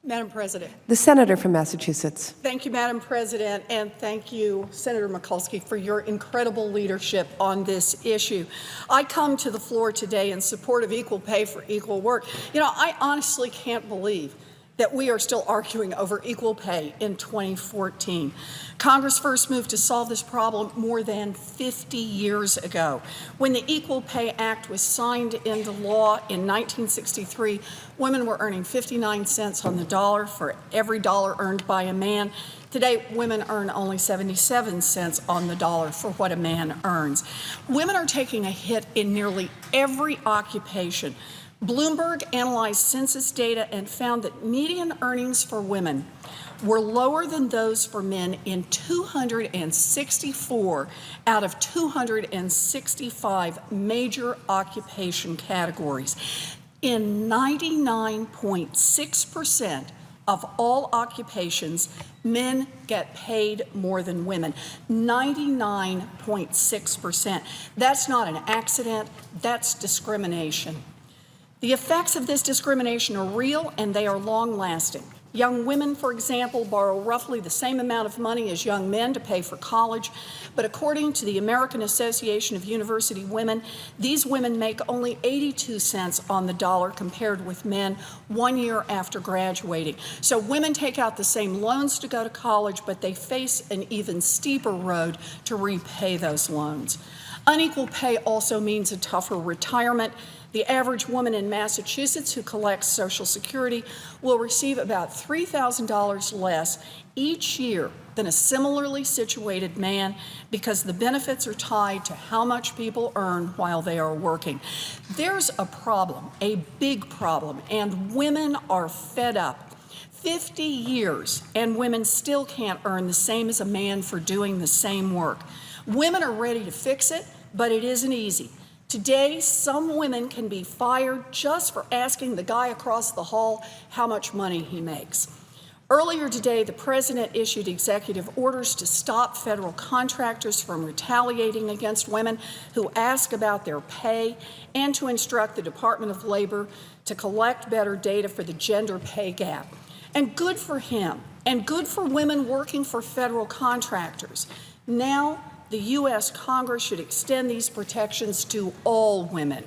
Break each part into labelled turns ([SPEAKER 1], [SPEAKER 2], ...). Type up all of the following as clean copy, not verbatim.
[SPEAKER 1] Madam President.
[SPEAKER 2] The senator from Massachusetts.
[SPEAKER 1] Thank you, Madam President, and thank you, Senator Mikulski, for your incredible leadership on this issue. I come to the floor today in support of equal pay for equal work. You know, I honestly can't believe that we are still arguing over equal pay in 2014. Congress first moved to solve this problem more than 50 years ago. When the Equal Pay Act was signed into law in 1963, women were earning 59 cents on the dollar for every dollar earned by a man. Today, women earn only 77 cents on the dollar for what a man earns. Women are taking a hit in nearly every occupation. Bloomberg analyzed census data and found that median earnings for women were lower than those for men in 264 out of 265 major occupation categories. In 99.6% of all occupations, men get paid more than women. 99.6%. That's not an accident, that's discrimination. The effects of this discrimination are real and they are long-lasting. Young women, for example, borrow roughly the same amount of money as young men to pay for college, but according to the American Association of University Women, these women make only 82 cents on the dollar compared with men 1 year after graduating. So women take out the same loans to go to college, but they face an even steeper road to repay those loans. Unequal pay also means a tougher retirement. The average woman in Massachusetts who collects Social Security will receive about $3,000 less each year than a similarly situated man because the benefits are tied to how much people earn while they are working. There's a problem, a big problem, and women are fed up. 50 years and women still can't earn the same as a man for doing the same work. Women are ready to fix it, but it isn't easy. Today, some women can be fired just for asking the guy across the hall how much money he makes. Earlier today, the President issued executive orders to stop federal contractors from retaliating against women who ask about their pay and to instruct the Department of Labor to collect better data for the gender pay gap. And good for him, and good for women working for federal contractors. Now, the U.S. Congress should extend these protections to all women.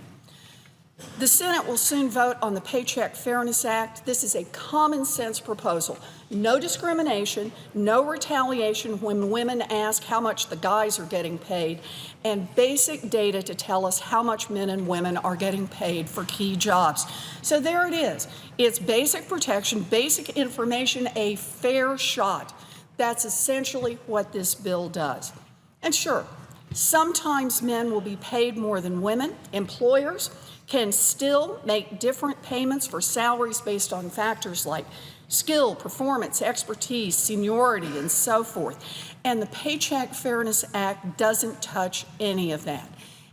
[SPEAKER 1] The Senate will soon vote on the Paycheck Fairness Act. This is a common sense proposal. No discrimination, no retaliation when women ask how much the guys are getting paid, and basic data to tell us how much men and women are getting paid for key jobs. So there it is. It's basic protection, basic information, a fair shot. That's essentially what this bill does. And sure, sometimes men will be paid more than women. Employers can still make different payments for salaries based on factors like skill, performance, expertise, seniority, and so forth. And the Paycheck Fairness Act doesn't touch any of that.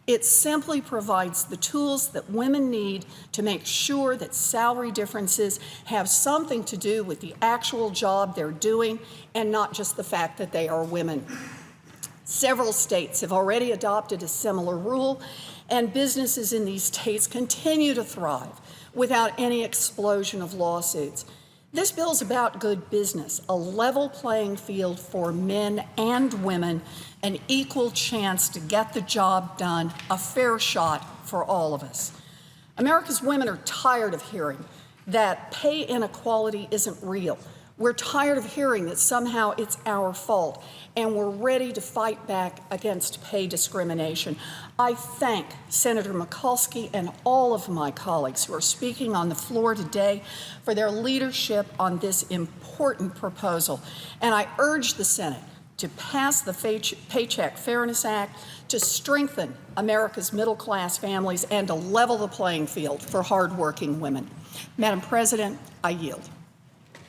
[SPEAKER 1] It simply provides the tools that women need to make sure that salary differences have something to do with the actual job they're doing and not just the fact that they are women. Several states have already adopted a similar rule, and businesses in these states continue to thrive without any explosion of lawsuits. This bill is about good business, a level playing field for men and women, an equal chance to get the job done, a fair shot for all of us. America's women are tired of hearing that pay inequality isn't real. We're tired of hearing that somehow it's our fault, and we're ready to fight back against pay discrimination. I thank Senator Mikulski and all of my colleagues who are speaking on the floor today for their leadership on this important proposal. And I urge the Senate to pass the Paycheck Fairness Act to strengthen America's middle-class families and to level the playing field for hardworking women. Madam President, I yield.